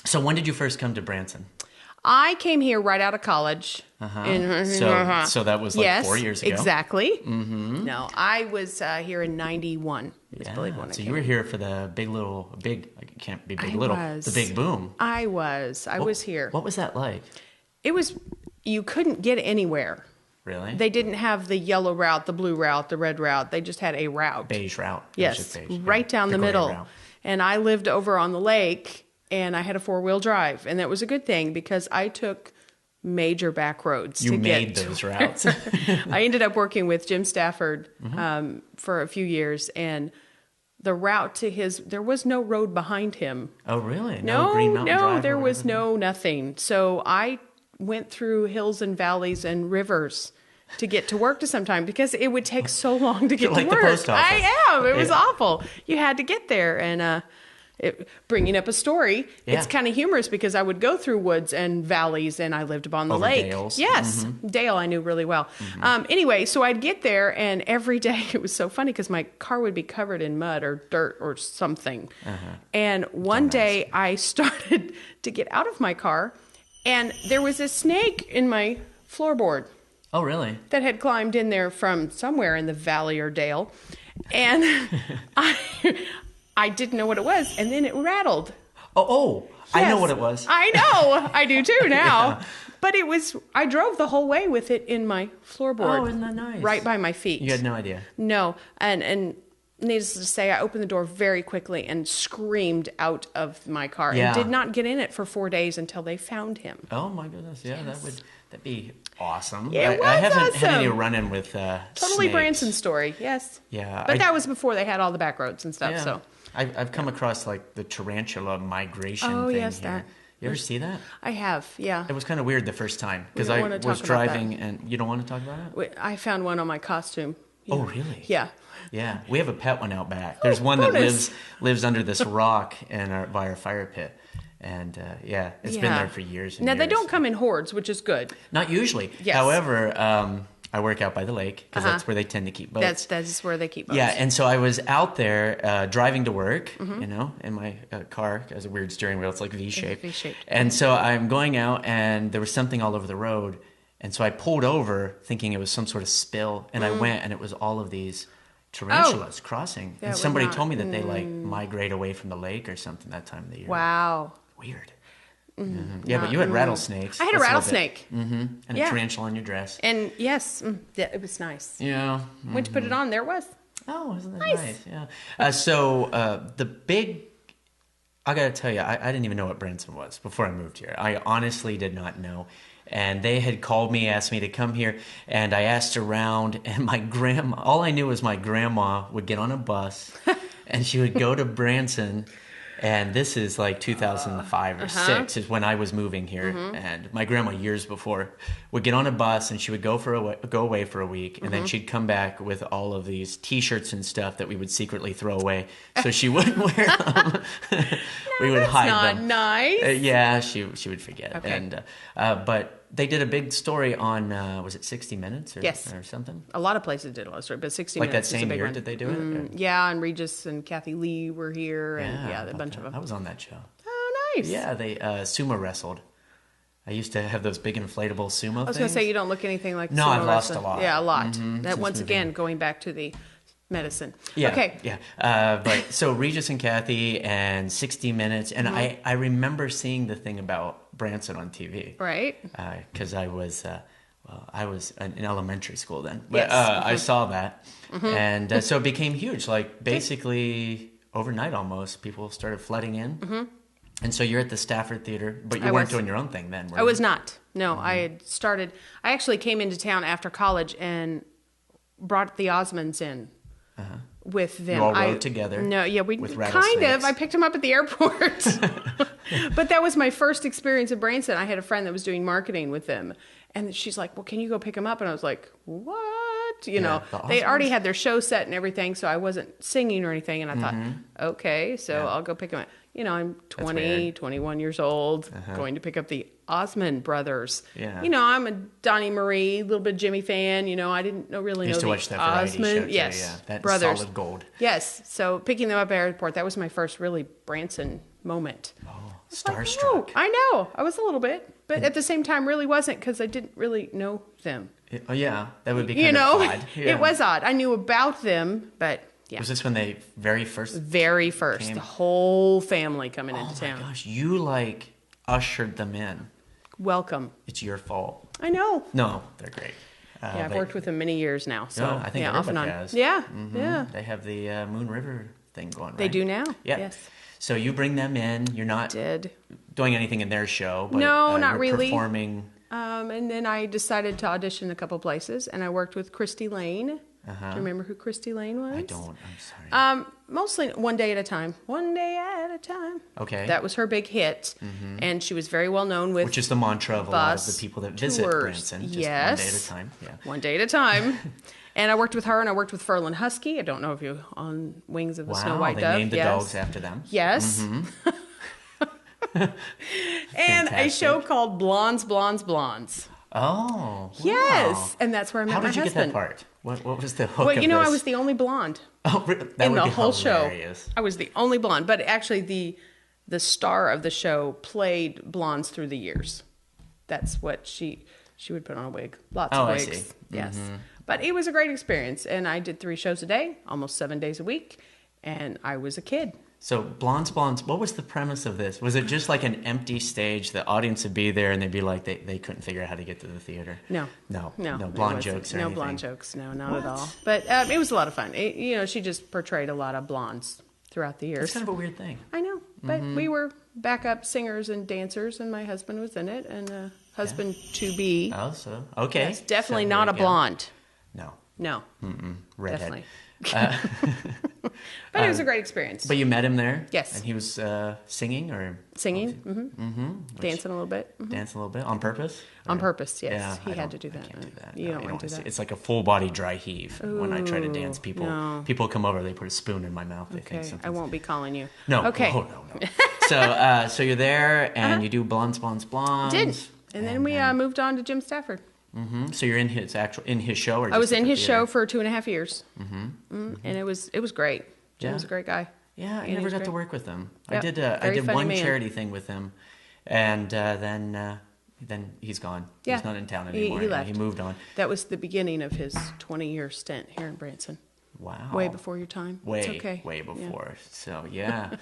So when did you first come to Branson? I came here right out of college. So that was like 4 years ago. Exactly. No, I was here in 91. So you were here for the it can't be big little, the big boom. I was here. What was that like? You couldn't get anywhere. Really? They didn't have the yellow route, the blue route, the red route. They just had a route. Beige route. Yes, right down the middle. Route. And I lived over on the lake, and I had a 4-wheel drive, and that was a good thing because I took major back roads. You made those routes. I ended up working with Jim Stafford for a few years, and the route to there was no road behind him. Oh, really? No Green Mountain Drive? There was nothing. So I went through hills and valleys and rivers to get to work to sometime because it would take so long to get to work. The post office. I am. It was awful. You had to get there. And bringing up a story, it's kind of humorous because I would go through woods and valleys and I lived upon the lake. Dales. Yes. Dale I knew really well. Anyway, so I'd get there and every day it was so funny because my car would be covered in mud or dirt or something. And one day I started to get out of my car and there was a snake in my floorboard. Oh, really? That had climbed in there from somewhere in the valley or dale. And I didn't know what it was. And then it rattled. Oh, yes. I know what it was. I know. I do too now. But I drove the whole way with it in my floorboard. Oh, isn't that nice? Right by my feet. You had no idea? No. And needless to say, I opened the door very quickly and screamed out of my car and did not get in it for 4 days until they found him. Oh my goodness! Yeah, that'd be awesome. Yeah, I haven't had any run-in with totally snakes. Branson story. Yes. Yeah, but that was before they had all the back roads and stuff. Yeah. So I've come across like the tarantula migration thing. Oh yes, here. that. You ever see that? I have. Yeah. It was kind of weird the first time because I was driving and you don't want to talk about it. I found one on my costume. Yeah. Oh really? Yeah. Yeah, we have a pet one out back. There's one that lives under this rock by our fire pit, and it's been there for years. And now years. They don't come in hordes, which is good. Not usually. Yes. However, I work out by the lake because that's where they tend to keep boats. That's where they keep boats. Yeah, and so I was out there driving to work, in my car. It has a weird steering wheel. It's like V-shaped. V-shaped. And so I'm going out, and there was something all over the road, and so I pulled over thinking it was some sort of spill, and I went, and it was all of these tarantulas crossing. And somebody told me that they migrate away from the lake or something that time of the year. Wow. Weird. Yeah, but you had rattlesnakes. I had a rattlesnake. And a tarantula on your dress. And yes, it was nice. Yeah. Went to put it on, there it was. Oh, isn't that nice? Yeah. So I got to tell you, I didn't even know what Branson was before I moved here. I honestly did not know. And they had called me, asked me to come here, and I asked around, and all I knew was my grandma would get on a bus, and she would go to Branson, and this is like 2005 or 6 is when I was moving here, and my grandma years before would get on a bus, and she would go away for a week, and then she'd come back with all of these T-shirts and stuff that we would secretly throw away, so she wouldn't wear them. We would hide them. Not nice. Yeah, she would forget. Okay. And but they did a big story on was it 60 Minutes or something? A lot of places did a lot of story, but 60 like Minutes that same is a big year one. did they do it? Yeah, and Regis and Kathy Lee were here, and a bunch of them. I was on that show. Oh, nice. Yeah, they sumo wrestled. I used to have those big inflatable sumo things. I was going to say, you don't look anything like No, sumo I've lost wrestler. a lot. Yeah, a lot. That once again, going back to the medicine. Yeah, okay. Yeah. But so Regis and Kathy and 60 Minutes, and I remember seeing the thing about Branson on TV. Right. Because I was in elementary school then. But I saw that. And so it became huge. Like basically overnight almost, people started flooding in. And so you're at the Stafford Theater, but you weren't doing your own thing then, were you? I was not. No, I actually came into town after college and brought the Osmonds in. With them. You all rode together? No, yeah, we kind of. I picked them up at the airport. But that was my first experience at Branson. I had a friend that was doing marketing with them. And she's like, well, can you go pick them up? And I was like, what? You know, they already had their show set and everything, so I wasn't singing or anything. And I thought, okay, so I'll go pick them up. You know, I'm 20, 21 years old, going to pick up the Osmond brothers. Yeah. You know, I'm a Donnie Marie, a little bit Jimmy fan. You know, I didn't really know used to the watch that variety Osmond. show too, Yes, that brothers. Solid Gold. Yes, so picking them up at the airport, that was my first really Branson moment. Oh, Starstruck. I know. I was a little bit, but at the same time, really wasn't because I didn't really know them. Oh yeah, that would be kind of odd. Yeah. It was odd. I knew about them, but yeah. Was this when they very first? Very first, came? the whole family coming into town. Oh my gosh, you like ushered them in. Welcome. It's your fault. I know. No, they're great. Yeah, I've worked with them many years now. So I think off and on. has. Yeah, Mm-hmm. yeah. They have the Moon River thing going, right? They do now. Yeah. Yes. So you bring them in. You're not doing anything in their show. But, no, not you're really. Performing. And then I decided to audition a couple places, and I worked with Christy Lane. Do you remember who Christy Lane was? I don't. I'm sorry. Mostly One Day at a Time. One Day at a Time. Okay. That was her big hit, and she was very well known with. Which is the mantra of a lot of the people that visit Branson. Just yes. one day at a time. Yeah. One day at a time. And I worked with her, and I worked with Ferlin Husky. I don't know if you on Wings of the Snow White Dove. They named the dogs after them. Yes. And a show called Blondes, Blondes, Blondes. Oh. Wow. Yes. And that's where I met my husband. How did you get that part? What was the hook Well, of you know, this? I was the only blonde that in would the be whole hilarious. show. I was the only blonde, but actually the star of the show played blondes through the years. That's what she would put on a wig. Lots of wigs. I see. Yes. But it was a great experience, and I did 3 shows a day, almost 7 days a week, and I was a kid. So Blondes, what was the premise of this? Was it just like an empty stage? The audience would be there and they'd be like, they couldn't figure out how to get to the theater? No blonde jokes or anything? No blonde jokes, no, not at all. But it was a lot of fun. She just portrayed a lot of blondes throughout the years. It's kind of a weird thing. I know, but we were backup singers and dancers, and my husband was in it, and husband-to-be. Oh, so, okay. Yes, definitely not a blonde. No. Definitely. Redhead. But it was a great experience. But you met him there? Yes. And he was singing or? Singing, dancing a little bit. Dancing a little bit on purpose? On purpose, yes. Yeah, he had to do that. I can't do that. You don't want to do that. It's like a full body dry heave. When I try to dance, people come over, they put a spoon in my mouth. They think something. I won't be calling you. No. Okay. Oh, no. So you're there and you do Blondes. Did. And then we moved on to Jim Stafford. So you're in his show, or just I was in his theater? show for 2.5 years, and it was great. Jim was a great guy. Yeah, I never got to work with him. Yep. I did one man. charity thing with him, and then he's gone. Yeah. He's not in town anymore. He left. He moved on. That was the beginning of his 20-year stint here in Branson. Wow. Way before your time. It's okay. Way before. So yeah.